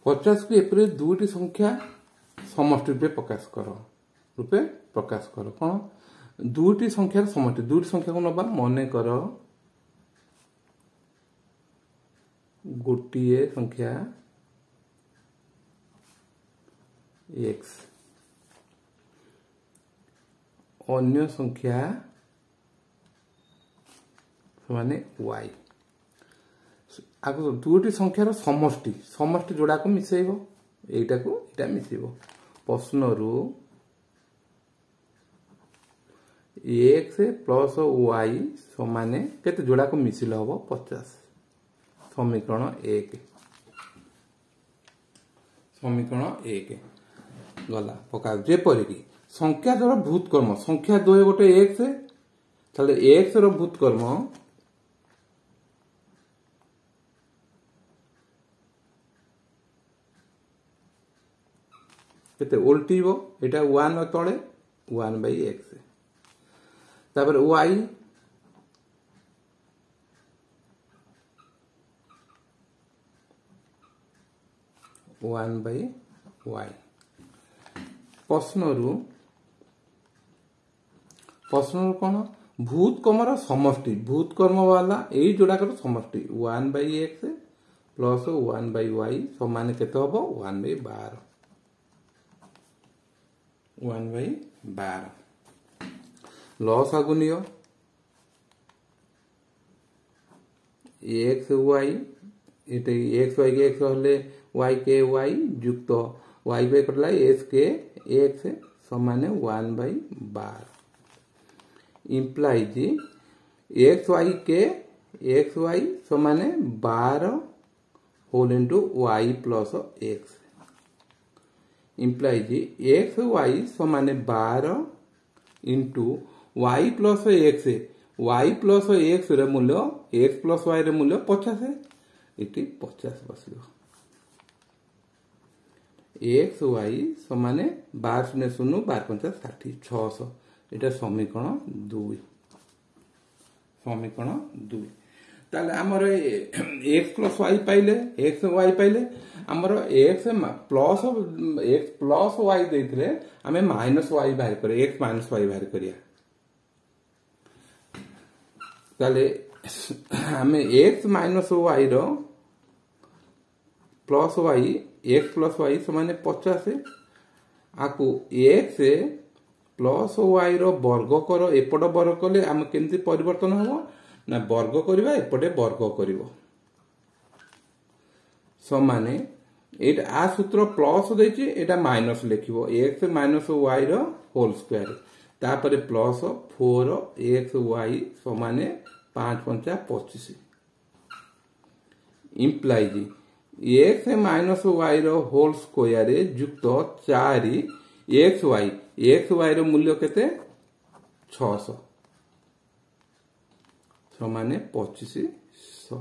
50 को एपरि दुईटी संख्या समष्टि रूपे प्रकाश कर कौन दुईटी संख्यार समष्टि दुईटी संख्या को नबा मन कर गोटे संख्या x अन्य संख्या माने y आगो दुईटी संख्यार समष्टि समष्टि जोड़ा को मिसेइबो एटा को एटा मिसेइबो प्रश्न रु x प्लस y समान केते जोड़ा को मिसिले हबो 50 समीकरण 1 गला पका जेपरि कि संख्या द्वारा भूतकर्म संख्या द्वय गोटे x ताले x रो भूतकर्म केते उल्टीबो एटा 1 तळे 1/x तापर y 1/y प्रश्न कौन भूतकर्मर समष्टि भूतकर्म वाला यही जोड़ाकर समष्टि 1/x प्लस 1/y समान केते हबो 1/12 लॉस आगुनियो x y इते x y के x हले y के y युक्त y पे कटला s के x समान 1/12 इम्प्लाइज x y के x y समान 12 whole into y plus x implies x y समान 12 into y plus x y plus x रे मूल्य x प्लस y रे मूल्य 50 है इति 50 बसियो x y समान 12 शून्य शून्य 12 पंचा 60 600 इटा समीकरण 2 ताले हमर x प्लस y पाइले x y पाइले हमर x प्लस y देथिले हमें माइनस y बाहर करे x माइनस y बाहर करिया ताले हमें x माइनस y रो plus y x plus y समान 50 आकु x प्लस y रो वर्ग करो एपट वर्ग कले हम केमती परिवर्तन हो ना वर्ग करिवा एपटे वर्ग करिवो समान एटा आ सूत्र प्लस देछि एटा माइनस लिखिवो x माइनस y रो होल स्क्वायर तापरे प्लस 4xy समान 5 पंचा 25 इम्प्लाइज x माइनस y रो होल स्क्वायर युक्त 4xy रो मूल्य केते 600 समान 2500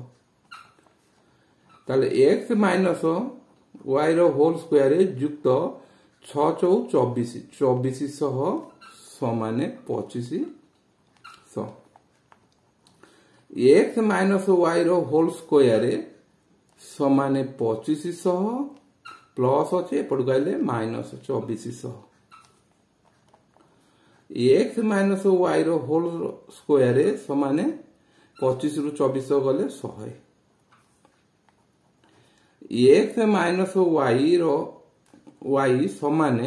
ताले x माइनस y रो होल स्क्वायर युक्त 6 24 2400 समान 2500 x माइनस y रो होल स्क्वायर समान 2500 प्लस अच्छे एपट गले माइनस 2400 x माइनस y रो होल स्क्वायर समान 25 रु 2400 गले 100 x माइनस y रो y समान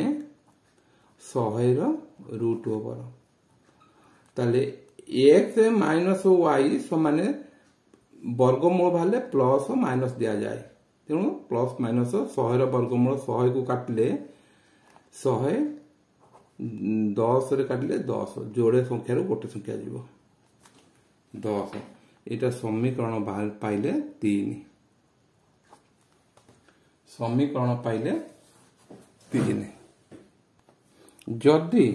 100 रो रूट ओवर ताले x माइनस y समान वर्गमूल भाले प्लस माइनस दिया जाए तेणु प्लस माइनस 100 रो वर्गमूल 100 को काटले 100 10 रे काटले 10 जोड़े संख्या रो गोटे संख्या जीवो 10 एटा समीकरण पाइले 3 समीकरण पाइले 3 जदि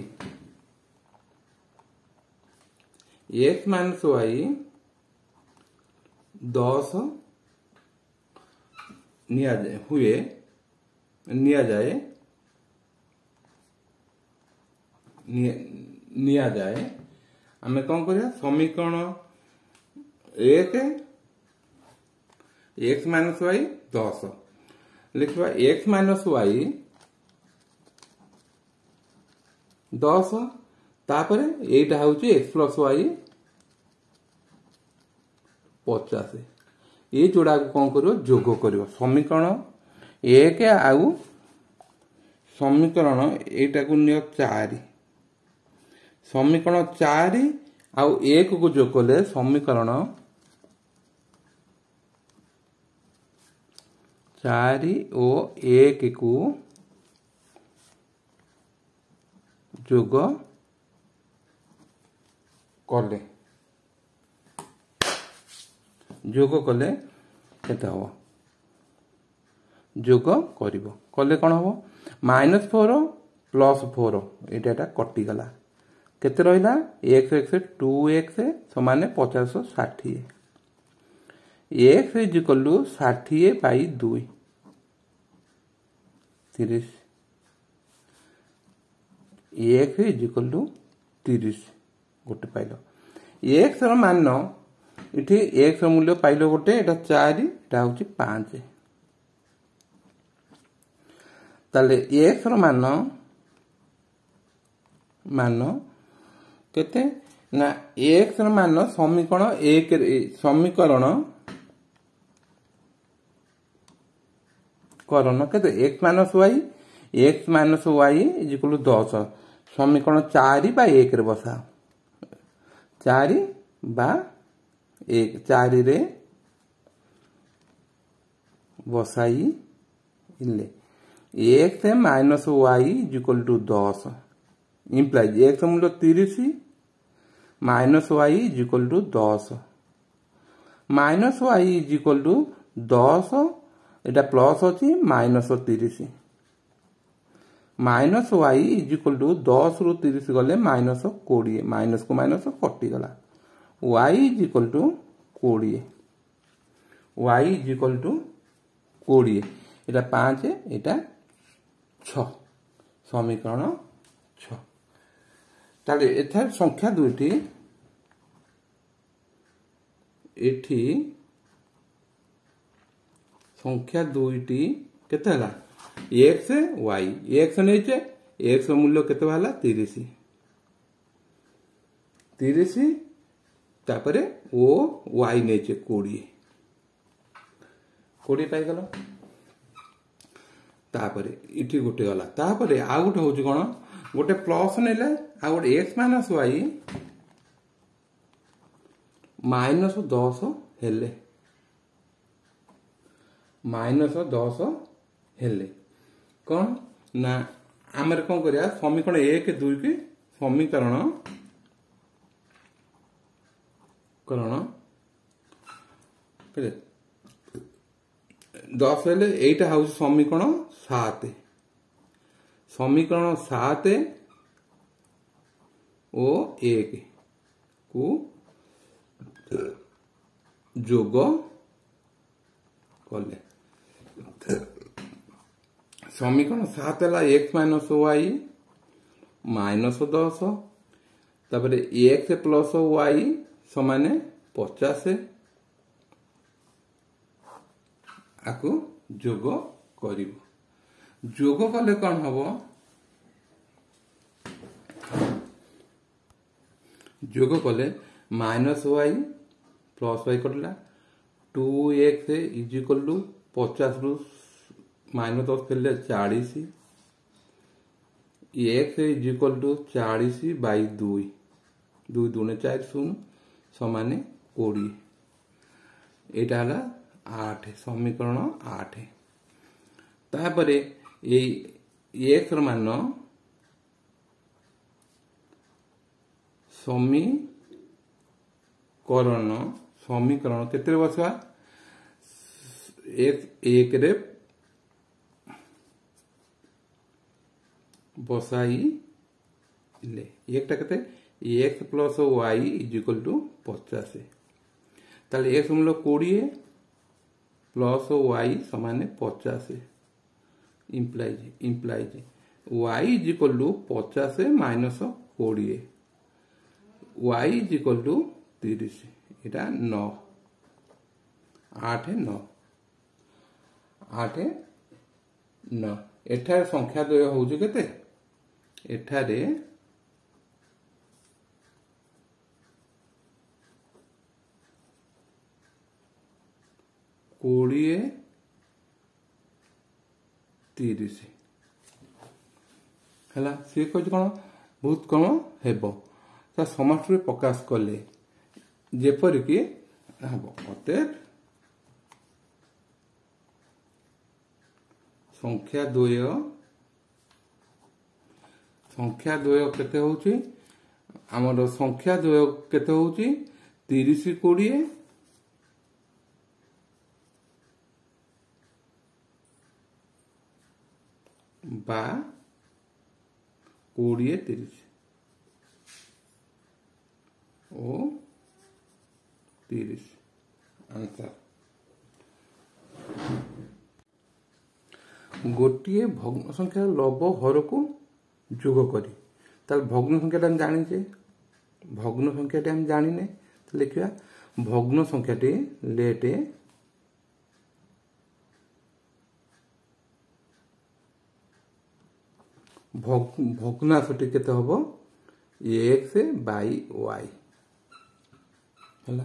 x माइनस y 10 निया जाए आमे कौन करिया समीकरण 1 x माइनस y 10 लिखा एक्स माइनस वाई 10 तापरे एटा हूँ एक्स प्लस वाई 50 ये जोड़ा कौन कर जोग कर समीकरण 1 आउ समीकरण एटा को नियो 4 समीकरण 4 आउ 1 को जोग कले समीकरण 4 और 1 को जोग कले केते हम जोग कले कौन हम -4 + 4 एटा कटिगला केते रहिला x x 2x समान 50 60 x equal to 60 by 2 30 x equal to 30 गोटे पाइल x रो मान इठी x रो मूल्य पाइल गोटे एटा 4 एटा होची 5 ताले x रो मान केते ना x रो मान समीकरण 1 समीकरण करण केते x minus y equal to 10 समीकरण 4 बा 1 रे बसा 4 बा 1 4 रे बसाई इले x minus y equal to 10 implies x मूल्य 30 minus y equal to 10 minus y equal to 10 एटा प्लस अछि minus 30 minus y equal to 10 रु 30 गले माइनस 20 माइनस को माइनस कटि गला y equal to 20 y equal to 20 एटा 5 एटा 6 समीकरण 6 ताले एथार संख्या दुईटी एठी संख्या दुईटी केते हला x y x नेचे x मूल्य केते हला 30 30 तापरे ओ y नेचे 20 पाई गला तापरे इठी गोटे गला तापरे आ गोटे होची कोन गोटे प्लस नेले आ गोटे x माइनस y माइनस 10 हेले माइनस 10 हेले कौन ना आमर कौन करिया समीकरण 1 2 के समीकरण करण केते 10 हेले एटा हाउस समीकरण 7 समीकरण 7 ओ 1 को जोग कले समीकरण 7 है x माइनस y माइनस 10 तापर x प्लस y समान 50 आकु जोग करिवो जोग कले कौन हबो जोग कले माइनस y प्लस y कटला 2x इज इक्वल टू 50 रु माइनस 10 फेले 40 x is equal to 40 by 2 2 दूने 4 शून्य समान 20 एटा हला 8 समीकरण 8 तापरे ये x मान समीकरण केते बसवा एक रे बसाई ले एकटा केते x plus y is equal to 50 ताले x मूल्य 20 प्लस y समान 50 implies y is equal to 50 minus 20 y is equal to 30 एटा 9 8 9 8 न एठारे संख्या द्वय होउछि केते एठारे 20 30 है सी कह बहुत कम हेब ता समष्टि प्रकाश कले जेपरिक हम अतएव संख्या द्वय केते होउची हमर संख्या द्वय केते होउची 30 20 बा 20 30 ओ 30 आंसर गोटे भग्न संख्या लव हर को जोग करी ताल भग्न संख्या हम जानी भग्न संख्या हम जानी लिखा भग्न संख्या लेटे भग्नांशटी केते हबो x बाई y हला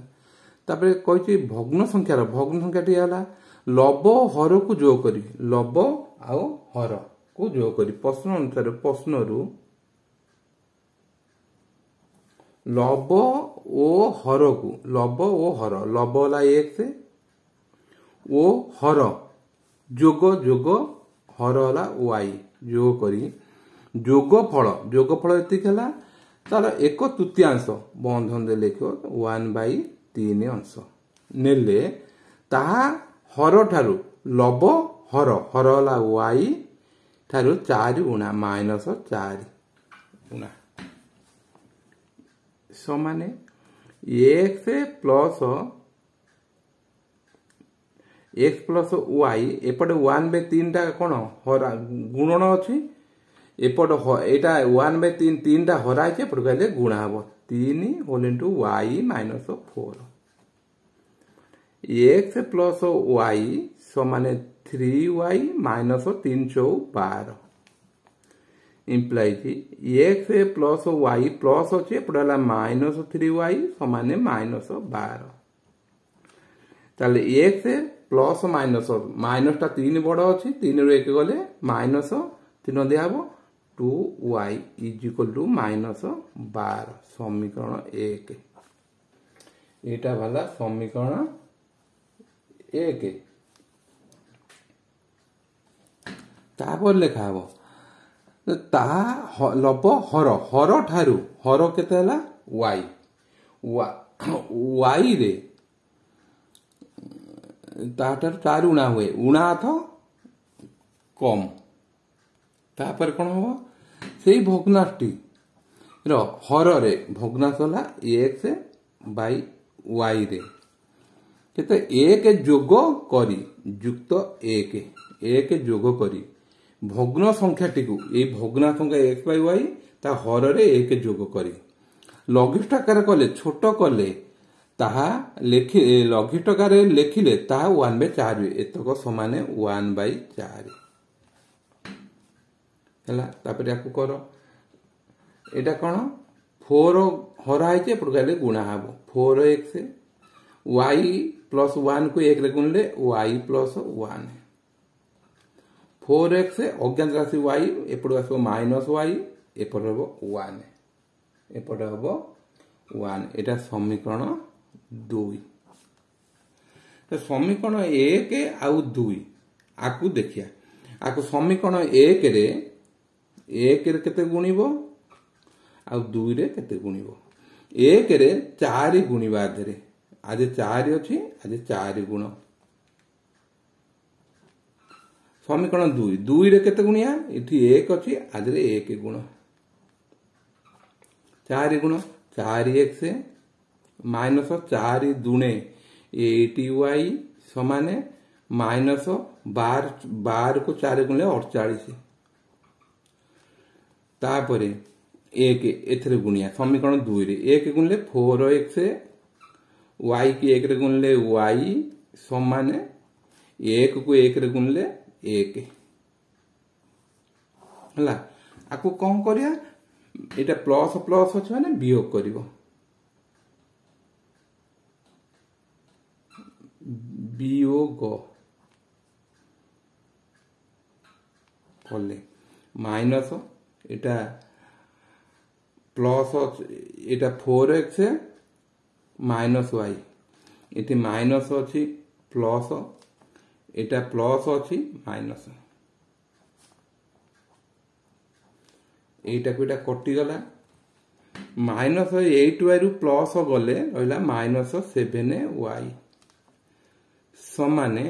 तापर कहछि भग्न संख्याटी हला लव हर को जोग करी लव आउ हर को जोग करी प्रश्न अनुसार प्रश्न रु लव ओ हर को लव वाला x ओ हर जोग हर वाला y जोग करी जोगफल एतिक है तार 1/3 बंधन दे लिखो 1/3 अंश नेले ताहा हर ठारू लव हर वाला y ठारू 4 गुणा -4 गुणा समान x प्लस y एपटे 1/3 टा कौन हरा गुणन अच्छी एपट एटा 1/3 3 टा हरा है एपट कहले गुणा हम 3 whole into y -4 x plus y समान 3y -3 × 12 implies x plus y plus अच्छे एपट -3y समान -12 ताले x प्लस माइनस टा 3 बड़ अच्छी 3 रु 1 गले -3 दिया 2y = -12 समीकरण 1 एटा वाला समीकरण 1 तापर लेखा हबो ता लव हर ठारू हर केते हला y रे ताटर 4 उणा हुए उणा तो कम तापर कौन हम से भग्नांशटी हर रे भग्नांश है x बाई y रे केते 1 जोग करी युक्त 1 जोग करी भग्न संख्याटी को ये भग्ना संख्या x बाई y ता हर रे 1 जोग करी लघिष्ठ आकार कले छोट कले ताहा लेखि लघिष्ठ आकार लेखिले ताहा 1/4 एतक समान 1/4 हला तापर याकू करो एटा कोन 4 हरा है एपट गले गुणा हबो 4x y + 1 को 1 रे गुणले y + 1 4x अज्ञात राशि y एपट आसो -y एपट हबो 1 एपट हबो 1 एटा समीकरण 2 तो समीकरण 1 आउ 2 आकु देखिया आकु समीकरण 1 रे 1 रे केते गुणिबो आ 2 रे केते गुणिबो 1 रे 4 गुणिबा धरे आज 4 अछि आज 4 गुण समीकरण 2 रे केते गुणिया इठी 1 अछि आज रे 1 गुण 4 गुण 4x -4 दुणे 80y समान -12 को 4 गुणले 48 तापरे 1 एथरे गुणिया समीकरण 2 रे 1 गुणले 4x y की 1 रे गुणले y समान 1 को 1 रे गुणले 1 हला आकु कौन करिया एटा प्लस प्लस अछि माने वियोग करिवो वियोग कले माइनस एटा plus iota 4x minus y इति माइनस अछि प्लस एटा प्लस अछि माइनस एटा कोटा कटि गला माइनस 8y रु प्लस गले रहला माइनस 7y समाने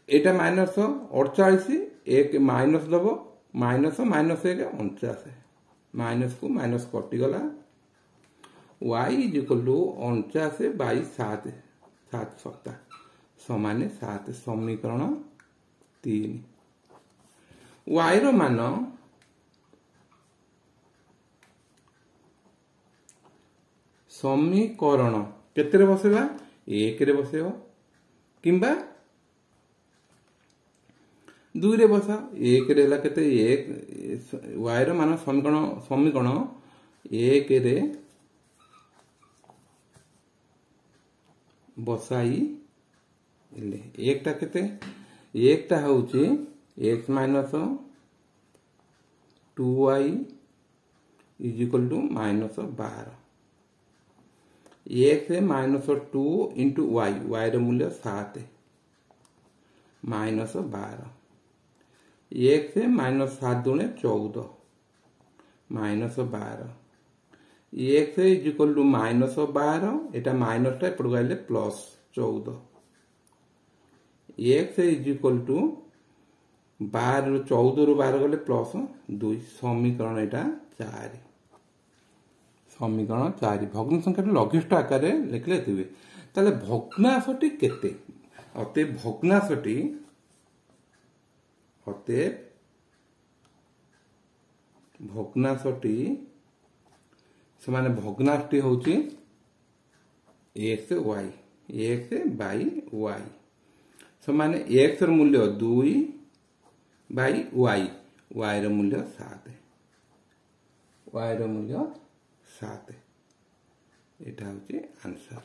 एटा माइनस 48 एक माइनस दबो माइनस माइनस 49 माइनस को माइनस कटि गला y is equal to 49 by 7 7 सप्ताह समान 7 समीकरण 3 y रो मान समीकरण केते रे बसेबा 1 रे बसेबो किंबा 2 रे बसा 1 रे ला केते 1 y रो मान समीकरण 1 रे बसाई ले एक टा केते एक टा होची x minus 2y is equal to minus 12 x minus 2 into y y रो मूल्य 7 माइनस 12 x माइनस 7 दुणे 14 minus 12 x is equal to minus 12 एटा माइनस टा एपड़ गले plus 14 x is equal to 12 रु 14 रु 12 गले प्लस 2 समीकरण एटा 4 समीकरण 4 भग्न संख्या लघिष्ठ आकार रे लिखले थिबे ताले भग्नांशटी केते अते भग्नांशटी समान भग्नांशटी होची x बाई y समान x र मूल्य 2 बाई y र मूल्य 7 y र मूल्य 7 एटा होची आंसर।